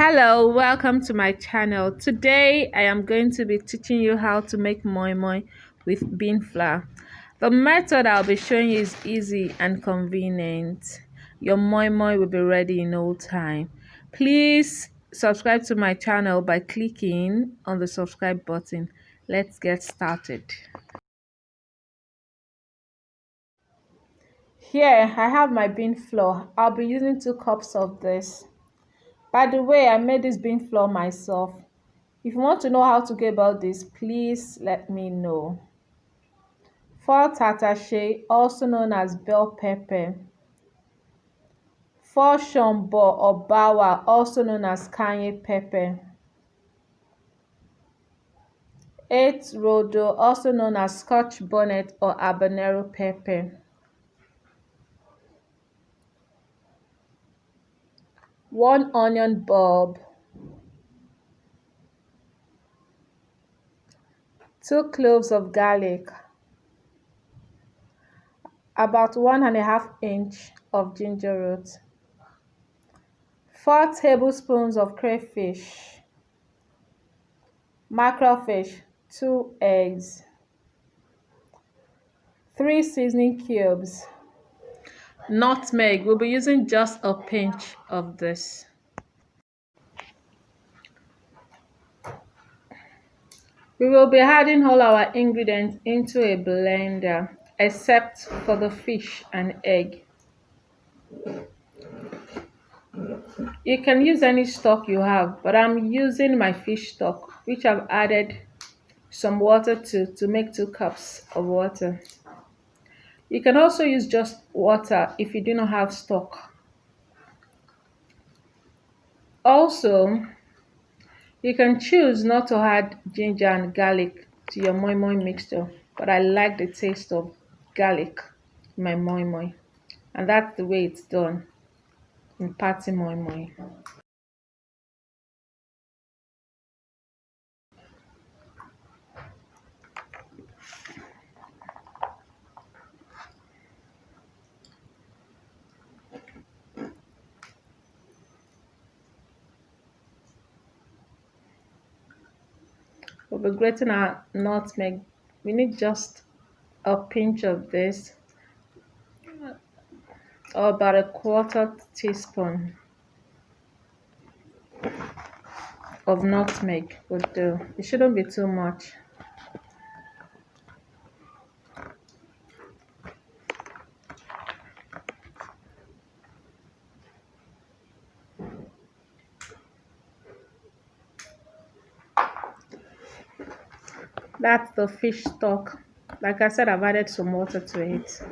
Hello, welcome to my channel. Today I am going to be teaching you how to make moimoi with bean flour. The method I'll be showing you is easy and convenient. Your moimoi will be ready in no time. Please subscribe to my channel by clicking on the subscribe button. Let's get started. Here I have my bean flour. I'll be using 2 cups of this. By the way, I made this bean flour myself. If you want to know how to go about this, please let me know. 4 Tatase, also known as bell pepper. 4 Shonbo or Bawa, also known as Cayenne pepper. 8 Rodo, also known as Scotch bonnet or habanero pepper. 1 onion bulb. 2 cloves of garlic. About 1.5 inch of ginger root. 4 tablespoons of crayfish. Mackerel fish, 2 eggs. 3 seasoning cubes. Nutmeg, we'll be using just a pinch of this. We will be adding all our ingredients into a blender except for the fish and egg. You can use any stock you have, but I'm using my fish stock, which I've added some water to make 2 cups of water. You can also use just water if you do not have stock. Also, you can choose not to add ginger and garlic to your moimoi mixture, but I like the taste of garlic in my moimoi, and that's the way it's done in party moimoi. We'll be grating our nutmeg. We need just a pinch of this, or about a 1/4 teaspoon of nutmeg would do. It shouldn't be too much. That's the fish stock. Like I said, I've added some water to it.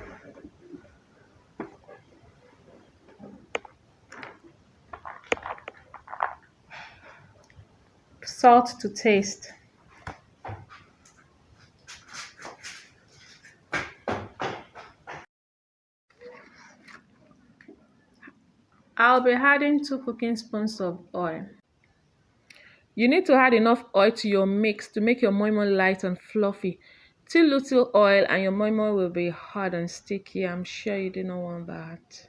Salt to taste. I'll be adding 2 cooking spoons of oil. You need to add enough oil to your mix to make your moimoi light and fluffy. Too little oil and your moimoi will be hard and sticky. I'm sure you didn't want that.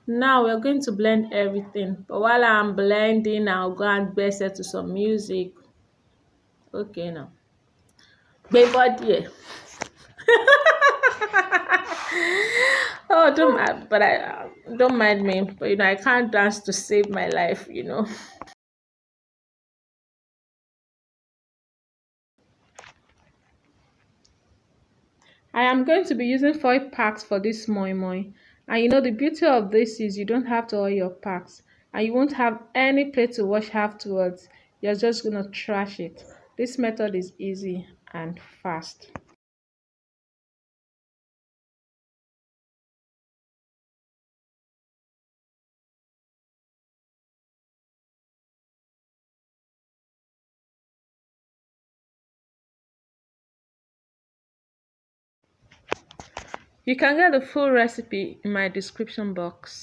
Now we're going to blend everything. But while I'm blending, I'll go and listen to some music. Okay now. Baby, oh, don't mind me. But I can't dance to save my life. I am going to be using foil packs for this moimoi. And the beauty of this is you don't have to oil your packs. And you won't have any plate to wash afterwards. You're just going to trash it. This method is easy and fast. You can get the full recipe in my description box.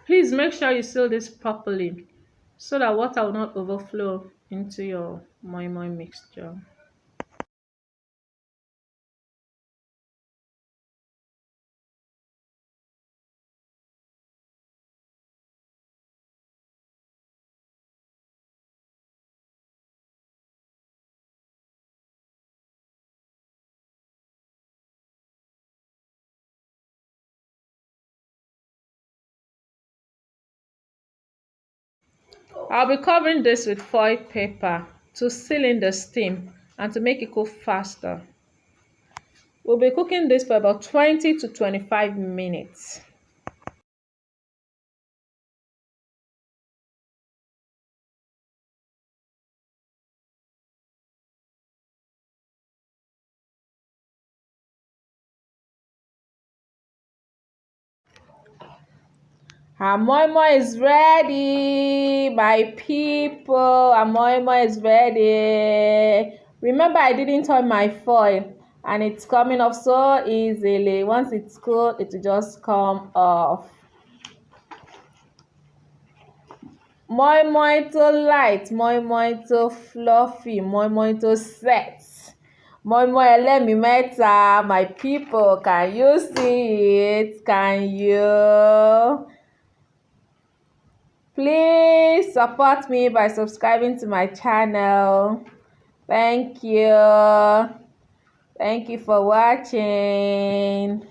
Please make sure you seal this properly so that water will not overflow into your moi moi mixture. I'll be covering this with foil paper to seal in the steam and to make it cook faster. We'll be cooking this for about 20 to 25 minutes. Our moi moi is ready, my people. Our moi moi is ready. Remember, I didn't turn my foil, and it's coming off so easily. Once it's cool, it will just come off. Moi moi to light, moi moi to fluffy, moi moi to set. Moi moi ẹlẹ́mi mẹ́ta, my people, can you see it? Can you? Please support me by subscribing to my channel. Thank you. Thank you for watching.